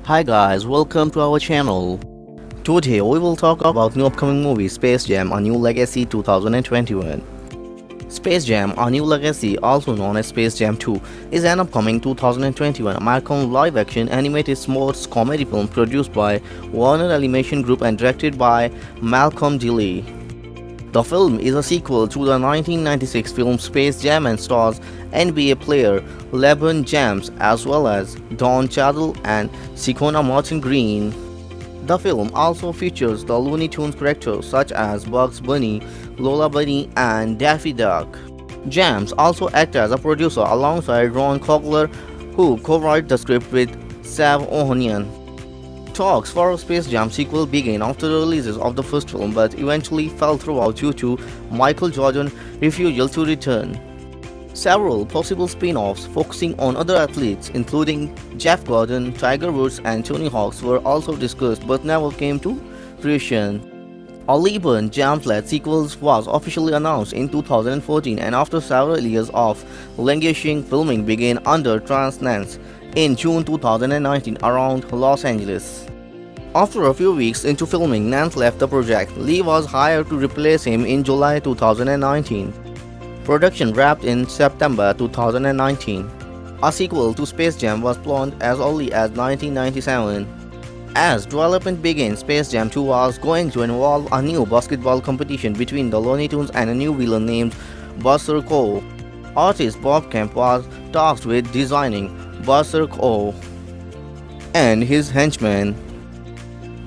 Hi guys, welcome to our channel. Today we will talk about new upcoming movie Space Jam: A New Legacy 2021. Space Jam: A New Legacy, also known as Space Jam 2, is an upcoming 2021 American live-action animated sports comedy film produced by Warner Animation Group and directed by Malcolm D. The film is a sequel to the 1996 film Space Jam and stars NBA player LeBron James as well as Don Cheadle and Sikona Martin Green. The film also features the Looney Tunes characters such as Bugs Bunny, Lola Bunny, and Daffy Duck. James also acted as a producer alongside Ron Coogler, who co-wrote the script with Sav Ohanian. Talks for a Space Jam sequel began after the releases of the first film but eventually fell through due to Michael Jordan's refusal to return. Several possible spin-offs focusing on other athletes including Jeff Gordon, Tiger Woods and Tony Hawk were also discussed but never came to fruition. A LeBron James-led sequel was officially announced in 2014 and after several years of languishing, filming began under Transnance in June 2019 around Los Angeles. After a few weeks into filming, Nance left the project. Lee was hired to replace him in July 2019. Production wrapped in September 2019. A sequel to Space Jam was planned as early as 1997. As development began, Space Jam 2 was going to involve a new basketball competition between the Looney Tunes and a new villain named Berserko. Artist Bob Kemp was tasked with designing Berserko and his henchmen.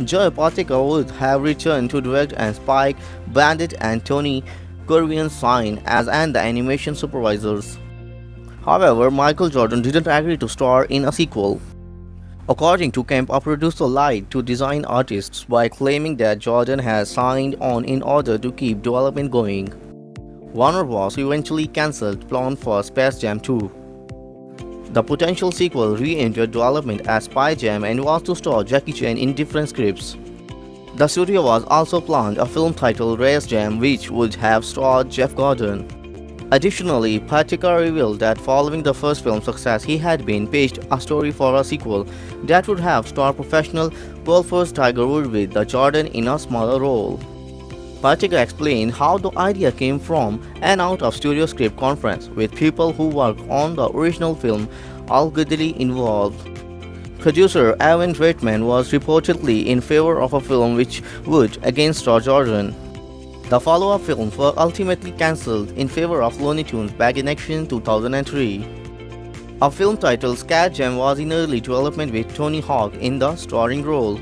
Joe Patica would have returned to direct and Spike Bandit and Tony Corvian signed as and the animation supervisors. However, Michael Jordan didn't agree to star in a sequel. According to Kemp, a producer lied to design artists by claiming that Jordan had signed on in order to keep development going. Warner Bros. Eventually cancelled plans for Space Jam 2. The potential sequel re-entered development as Spy Jam and was to star Jackie Chan in different scripts. The studio was also planned a film titled Race Jam which would have starred Jeff Gordon. Additionally, Patica revealed that following the first film's success he had been pitched a story for a sequel that would have starred professional golfer Tiger Woods with the Jordan in a smaller role. Patica explained how the idea came from an out-of-studio script conference with people who worked on the original film allegedly involved. Producer Evan Reitman was reportedly in favor of a film which would again star Jordan. The follow-up films were ultimately cancelled in favor of Looney Tunes Back in Action 2003. A film titled Scat Jam was in early development with Tony Hawk in the starring role.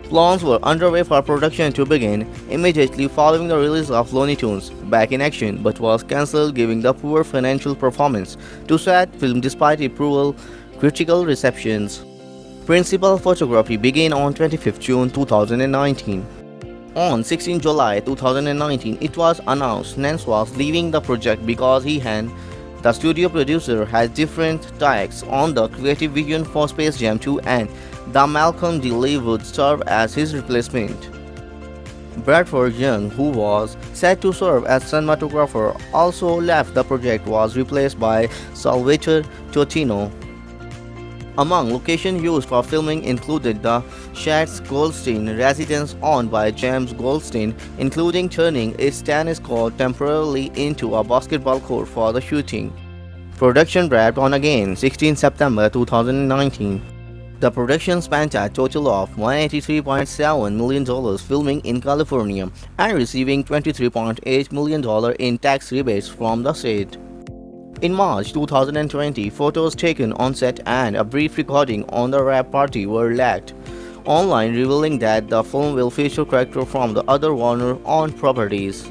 Plans were underway for production to begin immediately following the release of Looney Tunes Back in Action but was cancelled given the poor financial performance to said film despite its critical receptions. Principal photography began on 25 June 2019. On 16 July 2019, it was announced Nance was leaving the project because he and the studio producer had different takes on the creative vision for Space Jam 2 and the Malcolm D. Lee would serve as his replacement. Bradford Young, who was set to serve as cinematographer, also left the project was replaced by Salvatore Totino. Among locations used for filming included the Schatz Goldstein residence owned by James Goldstein, including turning its tennis court temporarily into a basketball court for the shooting. Production wrapped on again 16 September 2019. The production spent a total of $183.7 million filming in California and receiving $23.8 million in tax rebates from the state. In March 2020, photos taken on set and a brief recording on the wrap party were leaked online, revealing that the film will feature characters from the other Warner-owned properties.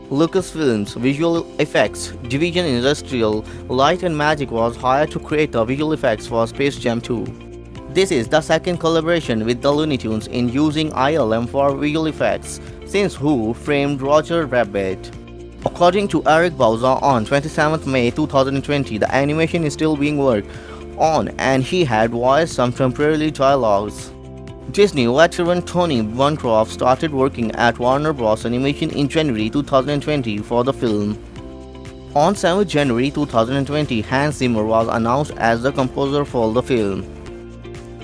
Lucasfilm's Visual Effects Division Industrial Light and Magic was hired to create the visual effects for Space Jam 2. This is the second collaboration with the Looney Tunes in using ILM for visual effects since Who Framed Roger Rabbit. According to Eric Bauza on 27 May 2020, the animation is still being worked on and he had voiced some temporary dialogues. Disney veteran Tony Bancroft started working at Warner Bros. Animation in January 2020 for the film. On 7 January 2020, Hans Zimmer was announced as the composer for the film.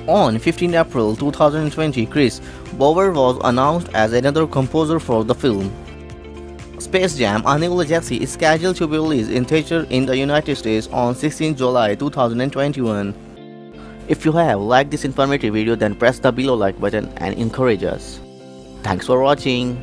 On 15 April 2020, Chris Watts was announced as another composer for the film. Space Jam: A New Legacy is scheduled to be released in theaters in the United States on 16 July 2021. If you have liked this informative video, then press the below like button and encourage us. Thanks for watching.